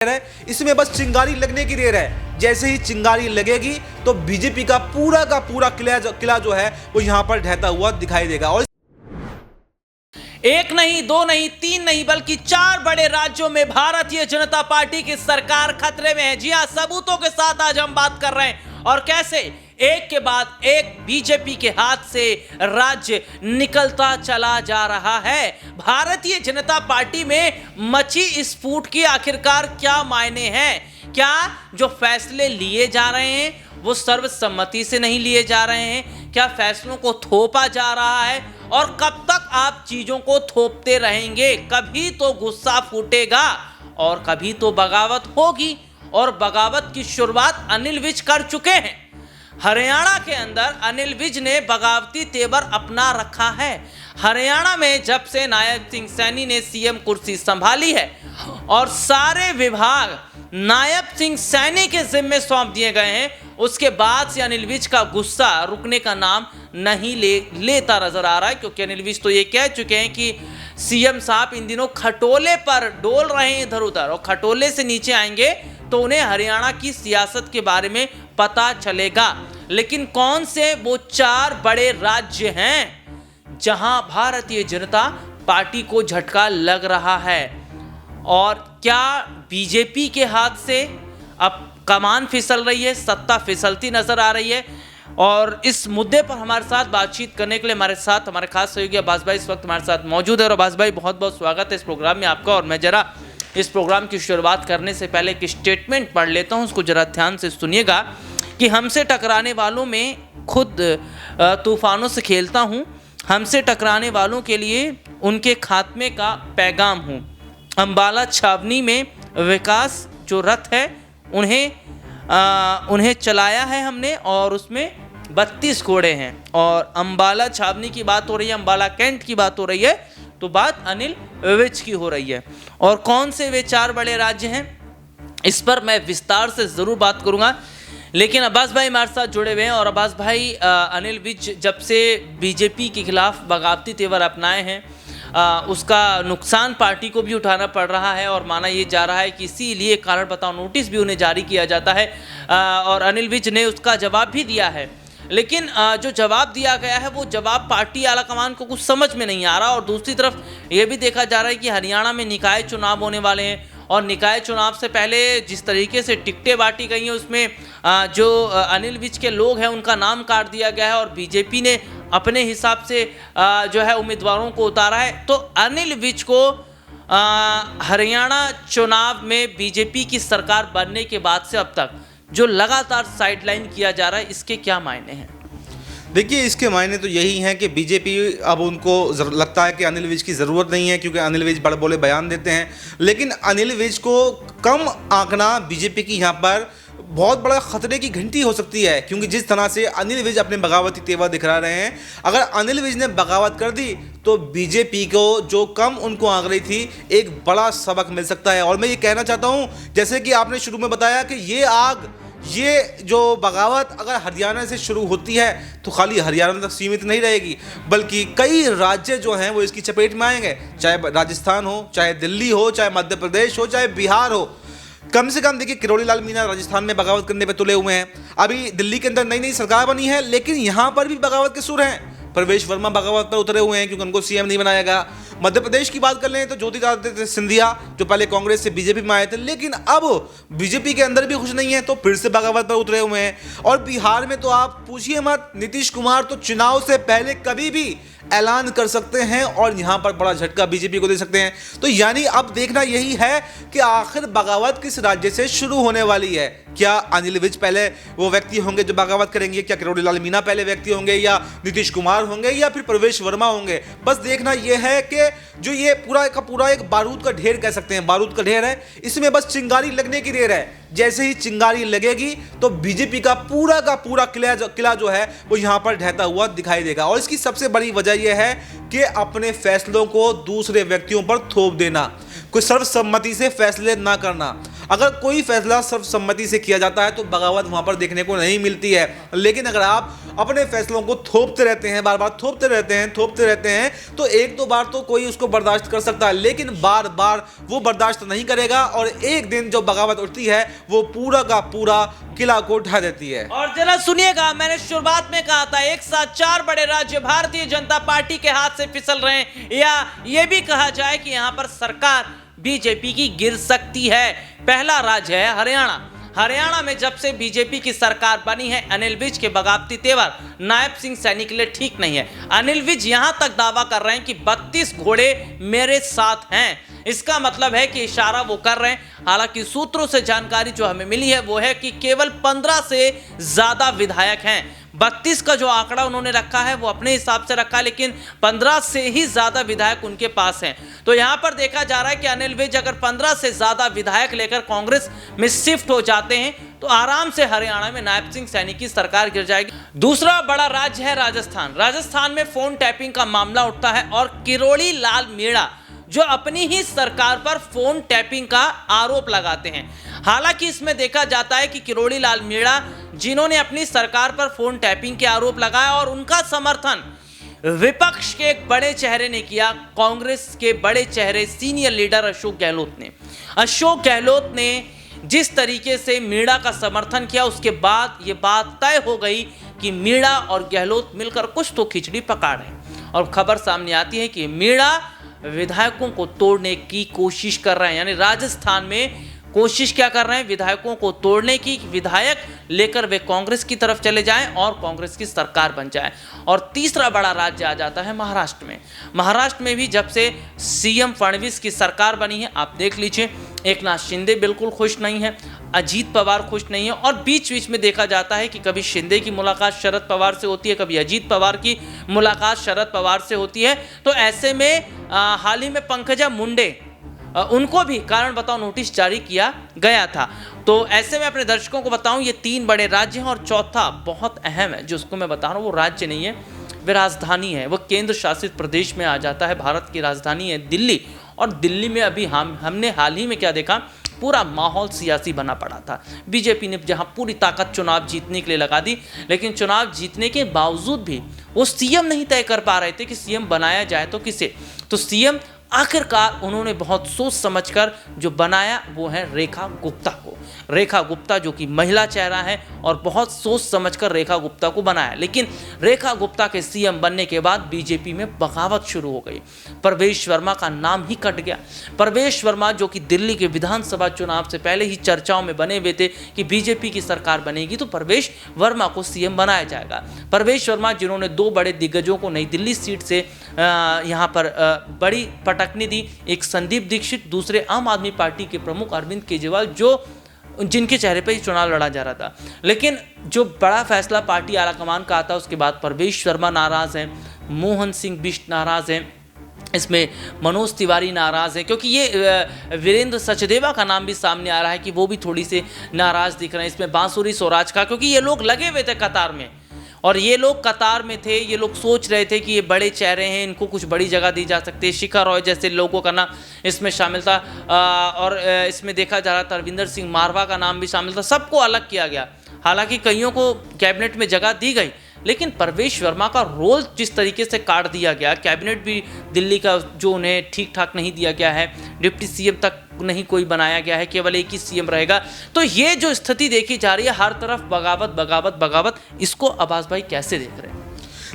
है, इसमें बस चिंगारी लगने की देर है। जैसे ही चिंगारी लगेगी तो बीजेपी का पूरा किला जो है वो यहां पर ढहता हुआ दिखाई देगा। और एक नहीं, दो नहीं, तीन नहीं, बल्कि 4 बड़े राज्यों में भारतीय जनता पार्टी की सरकार खतरे में है। जी हां, सबूतों के साथ आज हम बात कर रहे हैं और कैसे एक के बाद एक बीजेपी के हाथ से राज्य निकलता चला जा रहा है। भारतीय जनता पार्टी में मची स्फूट की आखिरकार क्या मायने हैं? क्या जो फैसले लिए जा रहे हैं वो सर्वसम्मति से नहीं लिए जा रहे हैं? क्या फैसलों को थोपा जा रहा है? और कब तक आप चीजों को थोपते रहेंगे? कभी तो गुस्सा फूटेगा और कभी तो बगावत होगी, और बगावत की शुरुआत अनिल विज कर चुके हैं। हरियाणा के अंदर अनिल विज ने बगावती तेवर अपना रखा है। हरियाणा में जब से नायब सिंह सैनी ने सीएम कुर्सी संभाली है और सारे विभाग नायब सिंह सैनी के जिम्मे सौंप दिए गए हैं, उसके बाद से अनिल विज का गुस्सा रुकने का नाम नहीं लेता नजर आ रहा है। क्योंकि अनिल विज तो ये कह चुके हैं कि सीएम साहब इन दिनों खटोले पर डोल रहे हैं इधर उधर, और खटोले से नीचे आएंगे तो उन्हें हरियाणा की सियासत के बारे में पता चलेगा। लेकिन कौन से वो 4 बड़े राज्य हैं जहां भारतीय जनता पार्टी को झटका लग रहा है, और क्या बीजेपी के हाथ से अब कमान फिसल रही है, सत्ता फिसलती नजर आ रही है? और इस मुद्दे पर हमारे साथ बातचीत करने के लिए हमारे खास सहयोगी अब्बास भाई इस वक्त हमारे साथ मौजूद है। और अब्बास भाई, बहुत बहुत स्वागत है इस प्रोग्राम में आपका। और मैं जरा इस प्रोग्राम की शुरुआत करने से पहले एक स्टेटमेंट पढ़ लेता हूं, उसको जरा ध्यान से सुनिएगा कि हमसे टकराने वालों में खुद तूफानों से खेलता हूं, हमसे टकराने वालों के लिए उनके खात्मे का पैगाम हूं। अंबाला छावनी में विकास जो रथ है उन्हें चलाया है हमने, और उसमें 32 घोड़े हैं। और अंबाला छावनी की बात हो रही है, अंबाला कैंट की बात हो रही है, तो बात अनिल विज की हो रही है। और कौन से वे 4 बड़े राज्य हैं इस पर मैं विस्तार से ज़रूर बात करूंगा। लेकिन अब्बास भाई हमारे साथ जुड़े हुए हैं। और अब्बास भाई, अनिल विज जब से बीजेपी के खिलाफ बगावती तेवर अपनाए हैं, उसका नुकसान पार्टी को भी उठाना पड़ रहा है, और माना ये जा रहा है कि इसीलिए कारण बताओ नोटिस भी उन्हें जारी किया जाता है। और अनिल विज ने उसका जवाब भी दिया है। लेकिन जो जवाब दिया गया है वो जवाब पार्टी आलाकमान को कुछ समझ में नहीं आ रहा। और दूसरी तरफ ये भी देखा जा रहा है कि हरियाणा में निकाय चुनाव होने वाले हैं, और निकाय चुनाव से पहले जिस तरीके से टिकटें बांटी गई हैं उसमें जो अनिल विज के लोग हैं उनका नाम काट दिया गया है, और बीजेपी ने अपने हिसाब से जो है उम्मीदवारों को उतारा है। तो अनिल विज को हरियाणा चुनाव में बीजेपी की सरकार बनने के बाद से अब तक जो लगातार साइडलाइन किया जा रहा है, इसके क्या मायने हैं? देखिए, इसके मायने तो यही हैं कि बीजेपी अब उनको लगता है कि अनिल विज की ज़रूरत नहीं है, क्योंकि अनिल विज बड़बोले बयान देते हैं। लेकिन अनिल विज को कम आंकना बीजेपी की यहाँ पर बहुत बड़ा खतरे की घंटी हो सकती है। क्योंकि जिस तरह से अनिल विज अपने बगावती तेवर दिखा रहे हैं, अगर अनिल विज ने बगावत कर दी तो बीजेपी को जो कम उनको आंक रही थी, एक बड़ा सबक मिल सकता है। और मैं ये कहना चाहता हूँ, जैसे कि आपने शुरू में बताया कि ये जो बगावत अगर हरियाणा से शुरू होती है तो खाली हरियाणा तक सीमित नहीं रहेगी, बल्कि कई राज्य जो हैं वो इसकी चपेट में आएंगे। चाहे राजस्थान हो, चाहे दिल्ली हो, चाहे मध्य प्रदेश हो, चाहे बिहार हो। कम से कम देखिए, किरोड़ी लाल मीणा राजस्थान में बगावत करने पे तुले हुए हैं। अभी दिल्ली के अंदर नई नई सरकार बनी है, लेकिन यहाँ पर भी बगावत के सुर हैं। प्रवेश वर्मा बगावत पर उतरे हुए हैं क्योंकि उनको सीएम नहीं बनाया गया। मध्य प्रदेश की बात कर लें तो ज्योतिरादित्य सिंधिया जो पहले कांग्रेस से बीजेपी में आए थे, लेकिन अब बीजेपी के अंदर भी खुश नहीं है, तो फिर से बगावत पर उतरे हुए हैं। और बिहार में तो आप पूछिए मत, नीतीश कुमार तो चुनाव से पहले कभी भी ऐलान कर सकते हैं और यहां पर बड़ा झटका बीजेपी को दे सकते हैं। तो यानी अब देखना यही है कि आखिर बगावत किस राज्य से शुरू होने वाली है। क्या अनिल विज पहले वो व्यक्ति होंगे जो बगावत करेंगे? क्या किरोड़ी लाल मीणा पहले व्यक्ति होंगे, या नीतीश कुमार होंगे, या फिर प्रवेश वर्मा होंगे? बस देखना यह है कि जो ये पूरा का पूरा एक बारूद का ढेर कह सकते हैं, बारूद का ढेर है, इसमें बस चिंगारी लगने की देर है। जैसे ही चिंगारी लगेगी तो बीजेपी का पूरा किला जो है वो यहां पर ढहता हुआ दिखाई देगा। और इसकी सबसे बड़ी वजह यह है कि अपने फैसलों को दूसरे व्यक्तियों पर थोप देना, कोई सर्वसम्मति से फैसले ना करना। अगर कोई फैसला सर्वसम्मति से किया जाता है तो बगावत वहां पर देखने को नहीं मिलती है। लेकिन अगर आप अपने फैसलों को थोपते रहते हैं, बार बार थोपते रहते हैं, तो एक दो बार तो कोई उसको बर्दाश्त कर सकता है, लेकिन बार बार वो बर्दाश्त नहीं करेगा और एक दिन जो बगावत उठती है वो पूरा का पूरा किला को ढा देती है। और जरा सुनिएगा, मैंने शुरुआत में कहा था एक साथ 4 बड़े राज्य भारतीय जनता पार्टी के हाथ से फिसल रहे हैं, या ये भी कहा जाए कि यहां पर सरकार बीजेपी की गिर सकती है। पहला राज्य है हरियाणा। हरियाणा में जब से बीजेपी की सरकार बनी है, अनिल विज के बगावती तेवर नायब सिंह सैनी के लिए ठीक नहीं है। अनिल विज यहां तक दावा कर रहे हैं कि 32 घोड़े मेरे साथ हैं। इसका मतलब है कि इशारा वो कर रहे हैं। हालांकि सूत्रों से जानकारी जो हमें मिली है वो है कि केवल 15 से ज्यादा विधायक हैं। 32 का जो आंकड़ा उन्होंने रखा है वो अपने हिसाब से रखा है, लेकिन 15 से ही ज्यादा विधायक उनके पास हैं। तो यहां पर देखा जा रहा है कि अनिल विज अगर 15 से ज्यादा विधायक लेकर कांग्रेस में शिफ्ट हो जाते हैं तो आराम से हरियाणा में नायब सिंह सैनी की सरकार गिर जाएगी। दूसरा बड़ा राज्य है राजस्थान। राजस्थान में फोन टैपिंग का मामला उठता है और किरोड़ी लाल मीणा जो अपनी ही सरकार पर फोन टैपिंग का आरोप लगाते हैं। हालांकि इसमें देखा जाता है कि किरोड़ी लाल मीणा जिन्होंने अपनी सरकार पर फोन टैपिंग के आरोप लगाया और उनका समर्थन विपक्ष के एक बड़े चेहरे ने किया, कांग्रेस के बड़े चेहरे सीनियर लीडर अशोक गहलोत ने। अशोक गहलोत ने जिस तरीके से मीणा का समर्थन किया, उसके बाद ये बात तय हो गई कि मीणा और गहलोत मिलकर कुछ तो खिचड़ी पका रहे हैं। और खबर सामने आती है कि मीणा विधायकों को तोड़ने की कोशिश कर रहे हैं, यानी राजस्थान में कोशिश क्या कर रहे हैं, विधायकों को तोड़ने की। विधायक लेकर वे कांग्रेस की तरफ चले जाएं और कांग्रेस की सरकार बन जाए। और तीसरा बड़ा राज्य आ जाता है महाराष्ट्र में। महाराष्ट्र में भी जब से सीएम फडणवीस की सरकार बनी है, आप देख लीजिए, एकनाथ शिंदे बिल्कुल खुश नहीं है, अजीत पवार खुश नहीं है, और बीच बीच में देखा जाता है कि कभी शिंदे की मुलाकात शरद पवार से होती है, कभी अजीत पवार की मुलाकात शरद पवार से होती है। तो ऐसे में हाल ही में पंकजा मुंडे उनको भी कारण बताओ नोटिस जारी किया गया था। तो ऐसे में अपने दर्शकों को बताऊं, ये 3 बड़े राज्य हैं और चौथा बहुत अहम है, जिसको मैं बता रहा हूँ वो राज्य नहीं है, वे राजधानी है। वो केंद्र शासित प्रदेश में आ जाता है। भारत की राजधानी है दिल्ली। और दिल्ली में अभी हमने हाल ही में क्या देखा, पूरा माहौल सियासी बना पड़ा था। बीजेपी ने जहां पूरी ताकत चुनाव जीतने के लिए लगा दी, लेकिन चुनाव जीतने के बावजूद भी वो सीएम नहीं तय कर पा रहे थे कि सीएम बनाया जाए तो किसे। तो सीएम आखिरकार उन्होंने बहुत सोच समझकर जो बनाया वो है रेखा गुप्ता को। रेखा गुप्ता जो कि महिला चेहरा है और बहुत सोच समझकर रेखा गुप्ता को बनाया। लेकिन रेखा गुप्ता के सीएम बनने के बाद बीजेपी में बगावत शुरू हो गई। प्रवेश वर्मा का नाम ही कट गया। प्रवेश वर्मा जो कि दिल्ली के विधानसभा चुनाव से पहले ही चर्चाओं में बने हुए थे कि बीजेपी की सरकार बनेगी तो प्रवेश वर्मा को सीएम बनाया जाएगा। प्रवेश वर्मा जिन्होंने 2 बड़े दिग्गजों को नई दिल्ली सीट से यहाँ पर बड़ी पटकनी दी, एक संदीप दीक्षित, दूसरे आम आदमी पार्टी के प्रमुख अरविंद केजरीवाल, जो जिनके चेहरे पर ही चुनाव लड़ा जा रहा था। लेकिन जो बड़ा फैसला पार्टी आलाकमान का आता, उसके बाद प्रवेश वर्मा नाराज हैं, मोहन सिंह बिष्ट नाराज हैं, इसमें मनोज तिवारी नाराज है, क्योंकि ये वीरेंद्र सचदेवा का नाम भी सामने आ रहा है कि वो भी थोड़ी से नाराज दिख रहे हैं। इसमें बांसुरी स्वराज का, क्योंकि ये लोग लगे हुए थे कतार में, और ये लोग कतार में थे, ये लोग सोच रहे थे कि ये बड़े चेहरे हैं, इनको कुछ बड़ी जगह दी जा सकती है। शिखा रॉय जैसे लोगों का नाम इसमें शामिल था, और इसमें देखा जा रहा था रविंदर सिंह मारवा का नाम भी शामिल था। सबको अलग किया गया। हालांकि कईयों को कैबिनेट में जगह दी गई, लेकिन प्रवेश वर्मा का रोल जिस तरीके से काट दिया गया, कैबिनेट भी दिल्ली का जो उन्हें ठीक ठाक नहीं दिया गया है, डिप्टी सीएम तक नहीं कोई बनाया गया है, केवल एक ही सीएम रहेगा। तो ये जो स्थिति देखी जा रही है, हर तरफ बगावत बगावत बगावत, इसको अब्बास भाई कैसे देख रहे हैं?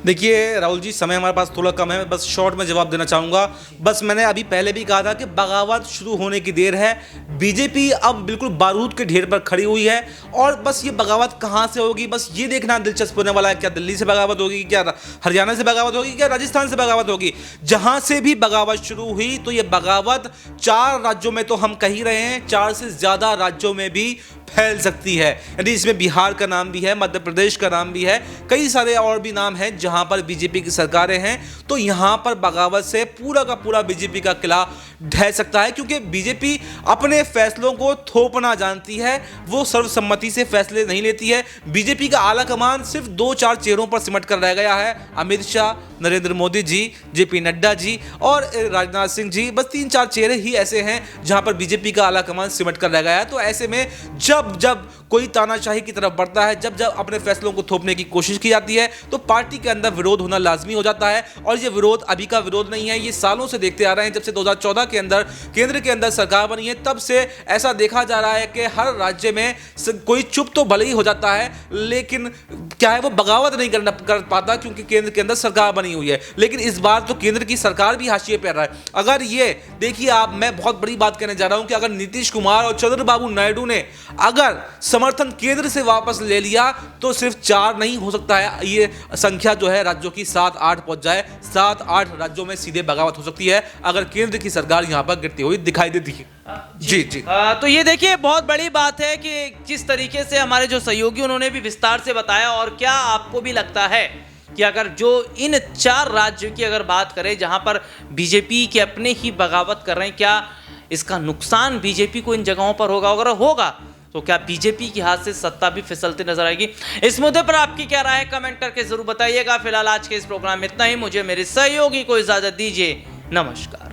देखिए राहुल जी, समय हमारे पास थोड़ा कम है, बस शॉर्ट में जवाब देना चाहूँगा। बस मैंने अभी पहले भी कहा था कि बगावत शुरू होने की देर है। बीजेपी अब बिल्कुल बारूद के ढेर पर खड़ी हुई है, और बस ये बगावत कहाँ से होगी, बस ये देखना दिलचस्प होने वाला है। क्या दिल्ली से बगावत होगी, क्या हरियाणा से बगावत होगी, क्या राजस्थान से बगावत होगी? जहाँ से भी बगावत शुरू हुई तो ये बगावत 4 राज्यों में तो हम कह ही रहे हैं, 4 से ज़्यादा राज्यों में भी फैल सकती है। यानी इसमें बिहार का नाम भी है, मध्य प्रदेश का नाम भी है, कई सारे और भी नाम हैं जहां पर बीजेपी की सरकारें हैं। तो यहां पर बगावत से पूरा का पूरा बीजेपी का किला ढह सकता है, क्योंकि बीजेपी अपने फैसलों को थोपना जानती है, वो सर्वसम्मति से फैसले नहीं लेती है। बीजेपी का आला कमान सिर्फ 2-4 चेहरों पर सिमट कर रह गया है, अमित शाह, नरेंद्र मोदी जी, जेपी नड्डा जी और राजनाथ सिंह जी। बस 3-4 चेहरे ही ऐसे हैं जहां पर बीजेपी का आला कमान सिमट कर रह गया है। तो ऐसे में जब जब जब कोई तानाशाही की तरफ बढ़ता है, जब जब अपने फैसलों को थोपने की कोशिश की जाती है, तो पार्टी के अंदर विरोध होना लाजमी हो जाता है। और ये विरोध अभी का विरोध नहीं है, ये सालों से देखते आ रहे हैं। जब से 2014 के अंदर केंद्र के अंदर सरकार बनी है, तब से ऐसा देखा जा रहा है कि हर राज्य में कोई चुप तो भले ही हो जाता है, लेकिन क्या है, वो बगावत नहीं कर पाता, क्योंकि केंद्र के अंदर सरकार बनी हुई है। लेकिन इस बार तो केंद्र की सरकार भी हाशिए पे रहा है। अगर ये देखिए आप, मैं बहुत बड़ी बात कहने जा रहा हूं कि अगर नीतीश कुमार और चंद्रबाबू नायडू ने अगर समर्थन केंद्र से वापस ले लिया, तो सिर्फ 4 नहीं हो सकता है, ये संख्या जो है राज्यों की 7-8 पहुंच जाए। 7-8 राज्यों में सीधे बगावत हो सकती है अगर केंद्र की सरकार यहां पर गिरती हुई दिखाई देती है। जी जी। तो ये देखिए बहुत बड़ी बात है कि जिस तरीके से हमारे जो सहयोगी उन्होंने भी विस्तार से बताया। और क्या आपको भी लगता है कि अगर जो इन 4 राज्यों की अगर बात करें जहां पर बीजेपी के अपने ही बगावत कर रहे हैं, क्या इसका नुकसान बीजेपी को इन जगहों पर होगा? अगर होगा तो क्या बीजेपी के हाथ से सत्ता भी फिसलती नजर आएगी? इस मुद्दे पर आपकी क्या राय है, कमेंट करके जरूर बताइएगा। फिलहाल आज के इस प्रोग्राम में इतना ही। मुझे मेरे सहयोगी को इजाजत दीजिए। नमस्कार।